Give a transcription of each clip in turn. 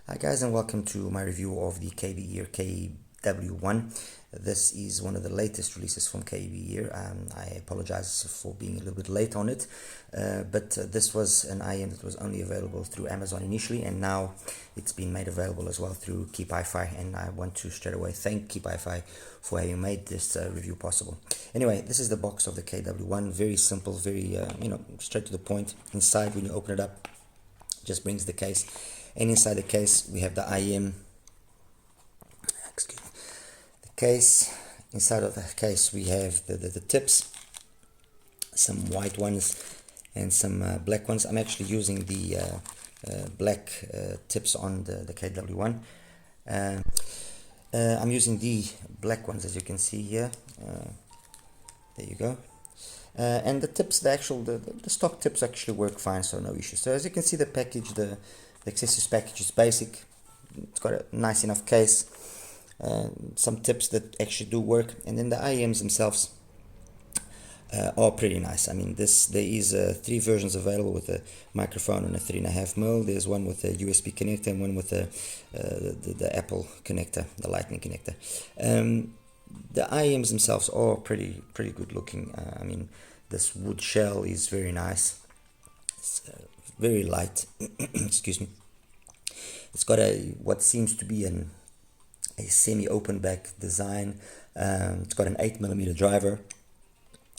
Hi guys, and welcome to my review of the KBEAR KW1. This is one of the latest releases from KBEAR. I apologize for being a little bit late on it, but this was an IM that was only available through Amazon initially, and now it's been made available as well through KEEPHiFi, and I want to straight away thank KEEPHiFi for having made this review possible. Anyway, this is the box of the KW1. Very simple, very straight to the point. Inside, when you open it up, just brings the case, and inside the case we have the IM. Excuse me. The case. Inside of the case we have the tips, some white ones and some black ones. I'm actually using the black tips on the KW1. I'm using the black ones, as you can see here. There you go. And the tips, the stock tips actually work fine, so no issue. So as you can see, the package, the accessories package is basic. It's got a nice enough case, some tips that actually do work, and then the IMs themselves are pretty nice. I mean, there is 3 versions available with a microphone and a 3.5mm. There's one with a USB connector and one with the Apple connector, the Lightning connector. The IMs themselves are pretty good looking. I mean, this wood shell is very nice. It's very light. Excuse me. It's got what seems to be a semi-open back design. It's got an 8mm driver,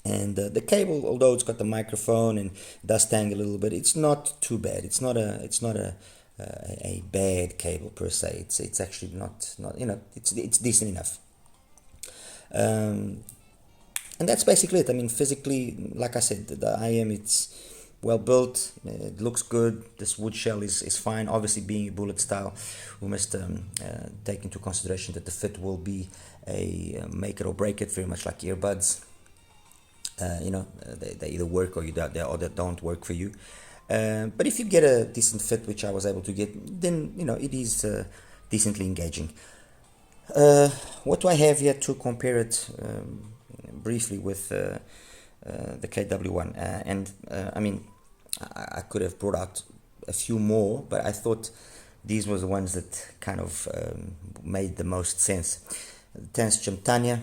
and the cable, although it's got the microphone and does tangle a little bit, it's not too bad. It's not a bad cable per se. It's actually not it's decent enough. And that's basically it. I mean, physically, like I said, the IM, it's well built, it looks good. This wood shell is fine. Obviously, being a bullet style, we must take into consideration that the fit will be a make it or break it, very much like earbuds. They either work or they don't work for you. But if you get a decent fit, which I was able to get, then it is decently engaging. What do I have here to compare it briefly with the KW1? I mean, I could have brought out a few more, but I thought these were the ones that kind of made the most sense. The Tanya,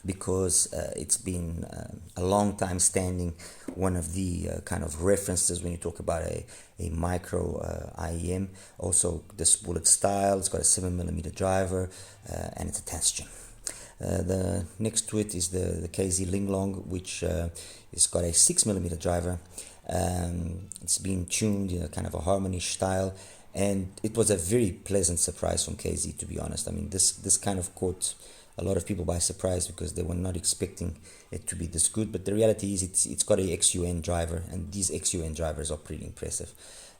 because it's been a long time standing one of the kind of references when you talk about a micro IEM. Also, this bullet style, it's got a 7mm driver, and it's a tension. The next to it is the KZ Linglong, which has got a 6mm driver. It's been tuned in a kind of a harmony style, and it was a very pleasant surprise from KZ, to be honest. I mean, this kind of caught a lot of people by surprise because they were not expecting it to be this good. But the reality is it's got a XUN driver, and these XUN drivers are pretty impressive.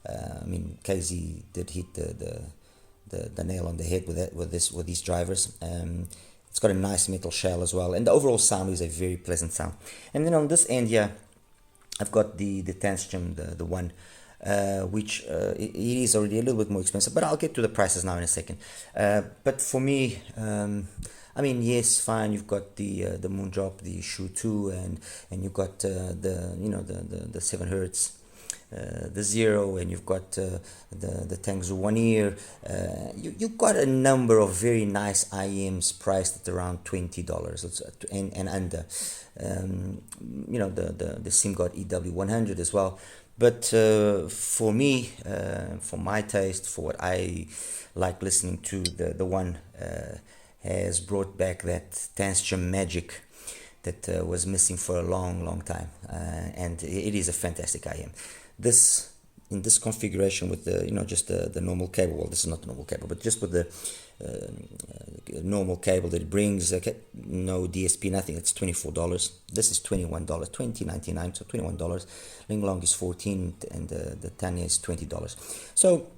I mean, KZ did hit the nail on the head with these drivers. It's got a nice metal shell as well, and the overall sound is a very pleasant sound. And then on this end here, I've got the Tension, the one, which it is already a little bit more expensive, but I'll get to the prices now in a second. But for me, I mean, yes, fine. You've got the Moondrop, the Shoe 2, and you've got the 7 Hertz, the Zero, and you've got the Tangzu 1 Ear. You've got a number of very nice IMs priced at around $20 and under. The SimGod EW100 as well. But for me, for my taste, for what I like listening to, the one has brought back that Tension magic that was missing for a long time, and it is a fantastic IM. This, in this configuration with the just the normal cable, well, this is not the normal cable, but just with the normal cable that it brings, no DSP, nothing, it's $24. This is $21, $20.99, so $21. Linglong is $14, and the Tanya is $20. So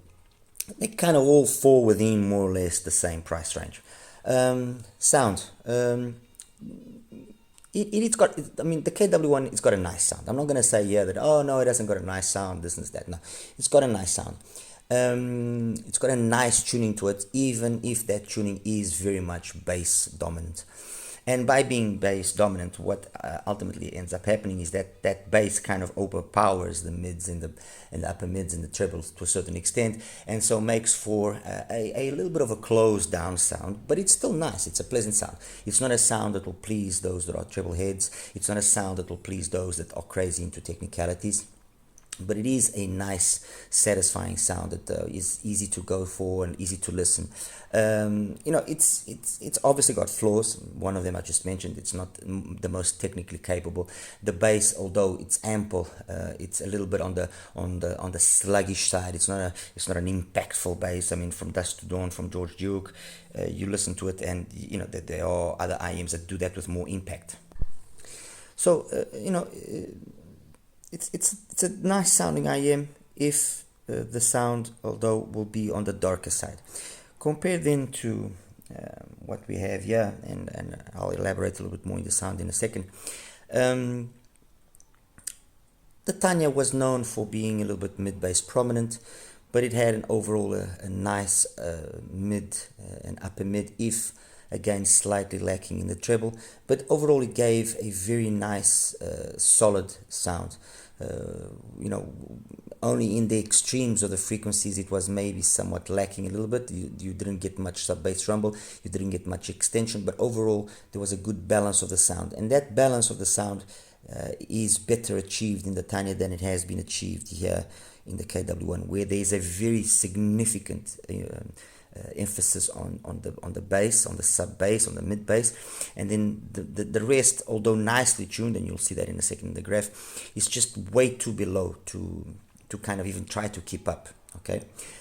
they kind of all fall within more or less the same price range. Sound, it's got, I mean, the KW1, it's got a nice sound. I'm not going to say that, oh no, it hasn't got a nice sound, this and that. No, it's got a nice sound. It's got a nice tuning to it, even if that tuning is very much bass dominant. And by being bass dominant, what ultimately ends up happening is that that bass kind of overpowers the mids and the upper mids and the trebles to a certain extent, and so makes for a little bit of a closed down sound, but it's still nice. It's a pleasant sound. It's not a sound that will please those that are treble heads. It's not a sound that will please those that are crazy into technicalities. But it is a nice, satisfying sound that is easy to go for and easy to listen. It's obviously got flaws. One of them I just mentioned. It's not the most technically capable. The bass, although it's ample, it's a little bit on the sluggish side. It's not an impactful bass. I mean, from Dusk to Dawn, from George Duke, you listen to it, and that there are other IEMs that do that with more impact. So It's a nice sounding IEM if the sound, although, will be on the darker side. Compare then to what we have here, and I'll elaborate a little bit more in the sound in a second. The Tanya was known for being a little bit mid-bass prominent, but it had an overall a nice mid and upper mid, if again slightly lacking in the treble, but overall it gave a very nice solid sound. Only in the extremes of the frequencies it was maybe somewhat lacking a little bit. You didn't get much sub-bass rumble, you didn't get much extension, but overall there was a good balance of the sound, and that balance of the sound is better achieved in the Tanya than it has been achieved here in the KW1, where there is a very significant emphasis on the bass, on the sub bass, on the mid bass, and then the rest, although nicely tuned, and you'll see that in a second in the graph, is just way too below to kind of even try to keep up. Okay,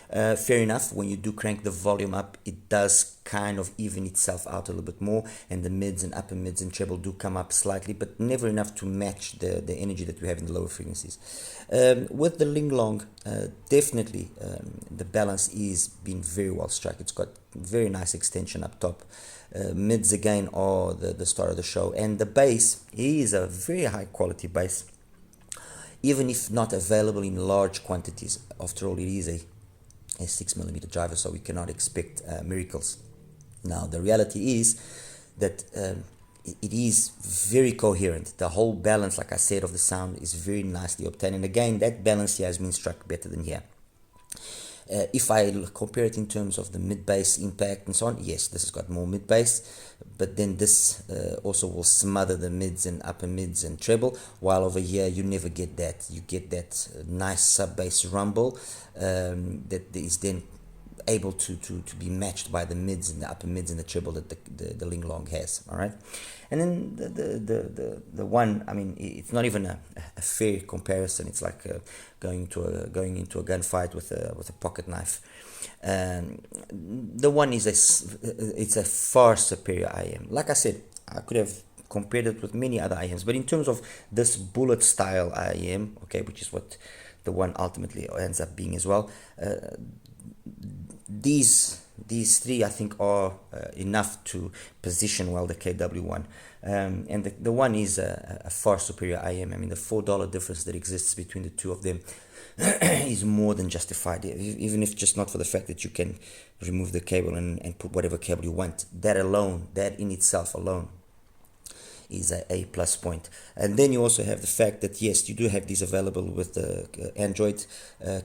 fair enough. When you do crank the volume up, it does kind of even itself out a little bit more, and the mids and upper mids and treble do come up slightly, but never enough to match the energy that we have in the lower frequencies. With the Linglong, definitely the balance is being very well struck. It's got very nice extension up top. Mids again are the star of the show, and the bass is a very high quality bass, even if not available in large quantities. After all, it is a 6mm driver, so we cannot expect miracles. Now, the reality is that it is very coherent. The whole balance, like I said, of the sound is very nicely obtained. And again, that balance here has been struck better than here. If I compare it in terms of the mid-bass impact and so on, yes, this has got more mid-bass, but then this also will smother the mids and upper mids and treble, while over here you never get that. You get that nice sub-bass rumble that is then able to be matched by the mids and the upper mids and the treble that the Linglong has. All right, and then the one, I mean, it's not even a fair comparison. It's like going into a gunfight with a pocket knife. The one is it's a far superior IM. Like I said, I could have compared it with many other IMs, but in terms of this bullet style IM, okay, which is what the one ultimately ends up being as well. These three, I think, are enough to position well the KW1, and the one is a far superior IM. I mean, the $4 difference that exists between the two of them is more than justified, even if just not for the fact that you can remove the cable and put whatever cable you want. That alone, that in itself alone, is a plus point. And then you also have the fact that yes, you do have these available with the Android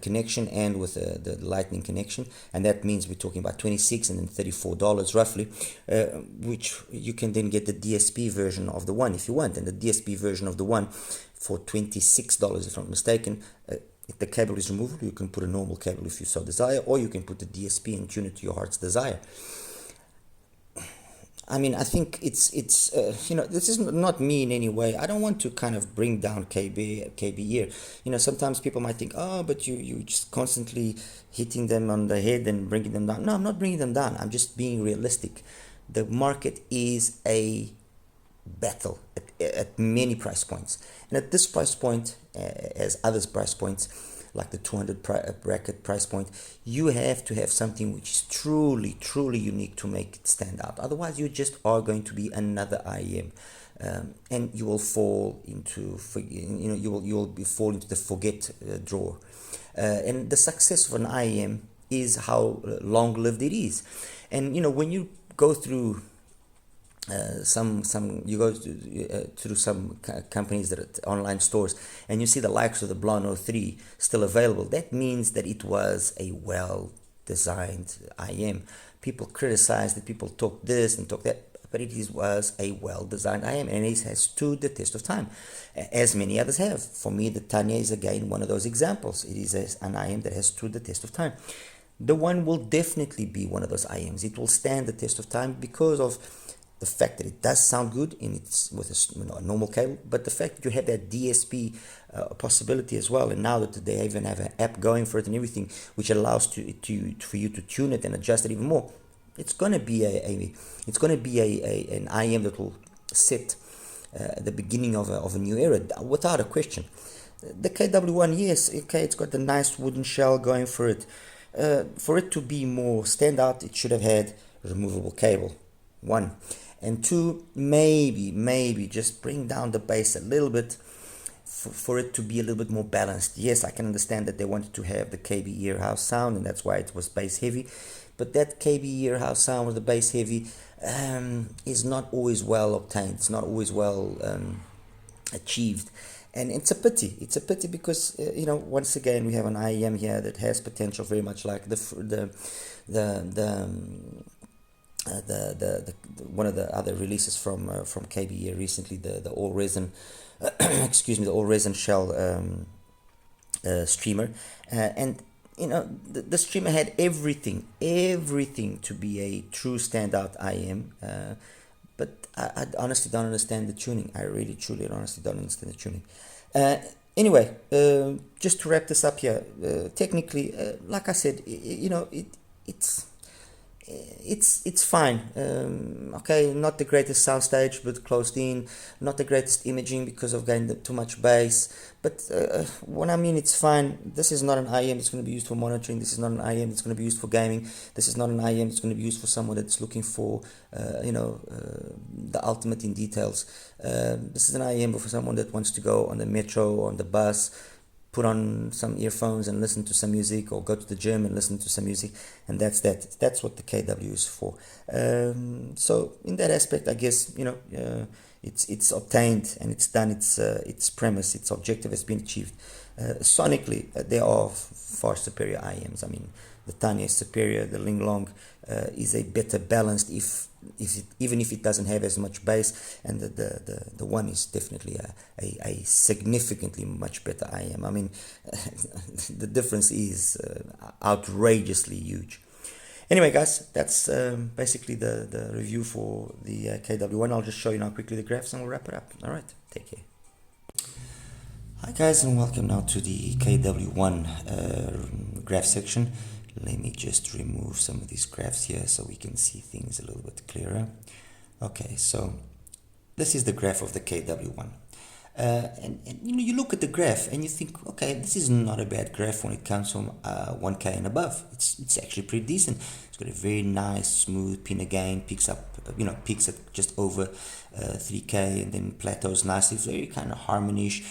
connection and with the Lightning connection, and that means we're talking about $26 and then $34 roughly, which you can then get the DSP version of the one if you want. And the DSP version of the one for $26, if I'm not mistaken, if the cable is removable, you can put a normal cable if you so desire, or you can put the DSP and tune it to your heart's desire. I mean, I think it's this is not me in any way. I don't want to kind of bring down KBEAR. Sometimes people might think, oh, but you just constantly hitting them on the head and bringing them down. No, I'm not bringing them down. I'm just being realistic. The market is a battle at many price points. And at this price point, as others price points, like the 200 bracket price point, you have to have something which is truly unique to make it stand out. Otherwise, you just are going to be another IEM, and you will fall into fall into the forget drawer. And the success of an IEM is how long lived it is. And when you go through some you go through some companies that are online stores, and you see the likes of the Blonde 03 still available. That means that it was a well designed IM. People criticize that, people talk this and talk that, but was a well designed IM, and it has stood the test of time, as many others have. For me, the Tanya is again one of those examples. It is an IM that has stood the test of time. The one will definitely be one of those IMs. It will stand the test of time because of the fact that it does sound good in its with a normal cable, but the fact that you have that DSP possibility as well, and now that they even have an app going for it and everything, which allows for you to tune it and adjust it even more, it's going to be an IM that will set the beginning of a new era without a question. The KW1, yes, okay, it's got the nice wooden shell going for it. For it to be more standout, it should have had removable cable. One. And two, maybe just bring down the bass a little bit for it to be a little bit more balanced. Yes, I can understand that they wanted to have the KBEAR house sound, and that's why it was bass heavy. But that KBEAR house sound with the bass heavy is not always well obtained. It's not always well achieved. And it's a pity. It's a pity because once again we have an IEM here that has potential, very much like the one of the other releases from KBEAR recently, the all resin, excuse me, the all resin shell streamer, and the streamer had everything to be a true standout IM. But I honestly don't understand the tuning. I really, truly, honestly don't understand the tuning. Anyway, just to wrap this up here, technically, like I said, it's fine. Okay, not the greatest soundstage, but closed in. Not the greatest imaging because of getting too much bass. But when I mean it's fine, this is not an IM that's going to be used for monitoring. This is not an IM that's going to be used for gaming. This is not an IM that's going to be used for someone that's looking for, the ultimate in details. This is an IM for someone that wants to go on the metro or on the bus, put on some earphones and listen to some music, or go to the gym and listen to some music, and that's what the KW is for. So in that aspect, I guess it's obtained and it's done its premise, its objective has been achieved. Sonically, they are far superior IMs. I mean, the Tanya is superior. The Linglong is a better balanced, even if it doesn't have as much bass, and the one is definitely a significantly much better IM. I mean, the difference is outrageously huge. Anyway, guys, that's basically the review for the KW1. I'll just show you now quickly the graphs and we'll wrap it up. All right, take care. Hi guys, and welcome now to the KW1 graph section. Let me just remove some of these graphs here so we can see things a little bit clearer. Okay, so this is the graph of the KW1. And you look at the graph and you think, okay, this is not a bad graph when it comes from 1K and above. It's actually pretty decent. It's got a very nice smooth pinna gain, peaks at just over 3K and then plateaus nicely. Very kind of harmonish,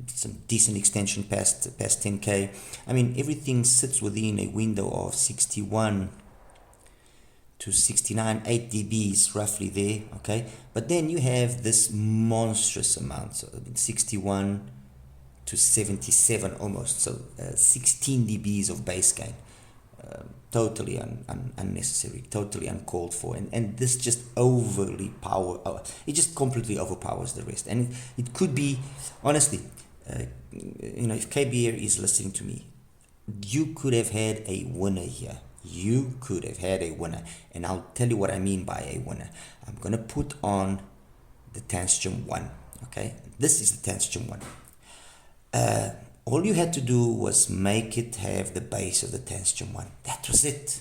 some decent extension past 10K. I mean, everything sits within a window of 61 to 69, 8 dBs roughly there, okay? But then you have this monstrous amount, so 61 to 77 almost, so 16 dBs of bass gain. Totally unnecessary, totally uncalled for, and this just it just completely overpowers the rest. And it could be, honestly, if KBEAR is listening to me, you could have had a winner here. You could have had a winner, and I'll tell you what I mean by a winner. I'm gonna put on the Tanstrum 1. Okay, this is the Tanstrum 1. All you had to do was make it have the bass of the Tanstrum 1. That was it.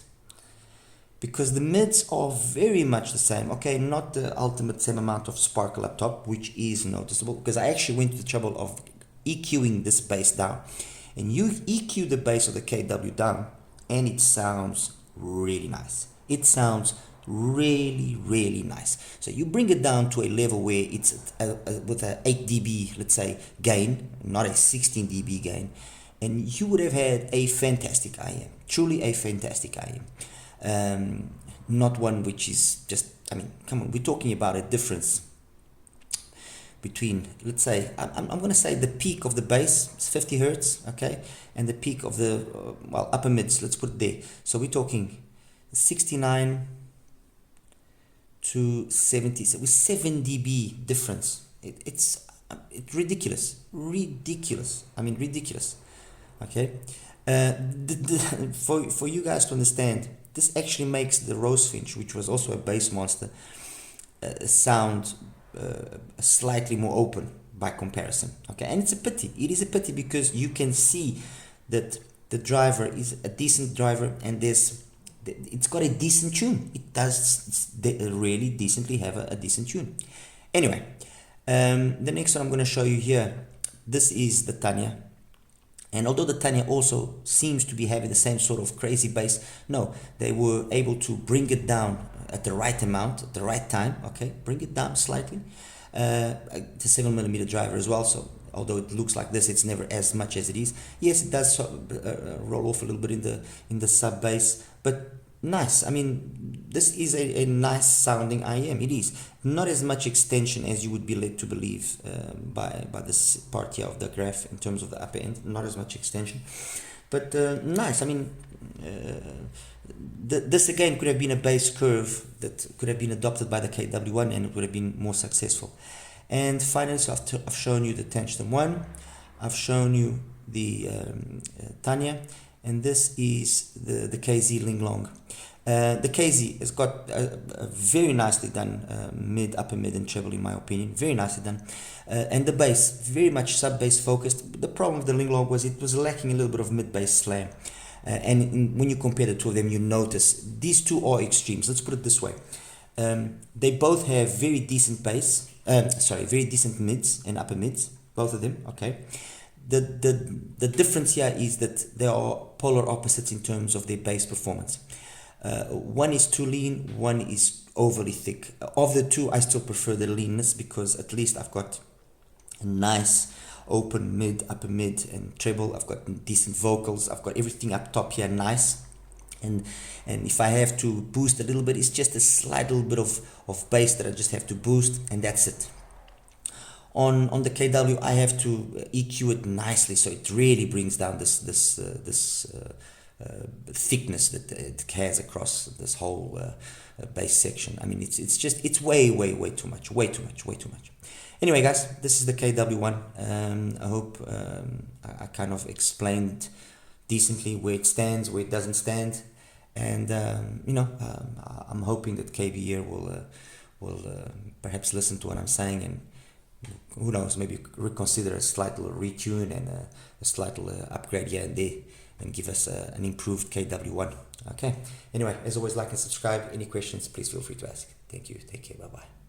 Because the mids are very much the same. Okay, not the ultimate same amount of sparkle up top, which is noticeable, because I actually went to the trouble of EQing this bass down, and you EQ the bass of the KW down, and it sounds really nice. It sounds really, really nice. So you bring it down to a level where it's with a 8 dB, let's say, gain, not a 16 dB gain, and you would have had a fantastic IM, truly a fantastic IM. not one which is just, I mean, come on, we're talking about a difference between, let's say, I'm going to say the peak of the bass is 50 hertz, okay, and the peak of the, well, upper mids, let's put it there. So we're talking 69 to 70, so with 7 dB difference. It's ridiculous, I mean, ridiculous, okay. For you guys to understand, this actually makes the Rosefinch, which was also a bass monster, sound slightly more open by comparison, okay. And it's a pity, it is a pity, because you can see that the driver is a decent driver, and it's got a decent tune. It does really decently have a decent tune. Anyway, the next one I'm going to show you here, this is the Tanya. And although the Tanya also seems to be having the same sort of crazy bass, no, they were able to bring it down at the right amount, at the right time, okay, bring it down slightly. It's a 7mm driver as well, so although it looks like this, it's never as much as it is. Yes, it does roll off a little bit in the sub bass, but nice. I mean, this is a nice sounding IM. It is not as much extension as you would be led to believe by this part here of the graph in terms of the upper end. Not as much extension, but nice. I mean, this again could have been a bass curve that could have been adopted by the KW1, and it would have been more successful. And finally, so I've shown you the Tangent 1, I've shown you the Tanya, and this is the KZ Linglong. The KZ has got a very nicely done mid, upper mid and treble, in my opinion, very nicely done. And the bass, very much sub bass focused. The problem with the Linglong was it was lacking a little bit of mid bass slam. When you compare the two of them, you notice these two are extremes. Let's put it this way. They both have very decent bass, very decent mids and upper mids, both of them, okay. The difference here is that they are polar opposites in terms of their bass performance. One is too lean, one is overly thick. Of the two, I still prefer the leanness, because at least I've got a nice open mid, upper mid and treble. I've got decent vocals. I've got everything up top here nice. And if I have to boost a little bit, it's just a slight little bit of bass that I just have to boost, and that's it. On the KW, I have to EQ it nicely, so it really brings down this thickness that it has across this whole bass section. I mean, it's way too much. Anyway, guys, this is the KW1. I hope I kind of explained decently where it stands, where it doesn't stand, and I'm hoping that KBEAR will perhaps listen to what I'm saying, and who knows, maybe reconsider a slight little retune and a slight little upgrade here and there, and give us an improved KW1. Okay. Anyway, as always, like and subscribe. Any questions, please feel free to ask. Thank you. Take care. Bye bye.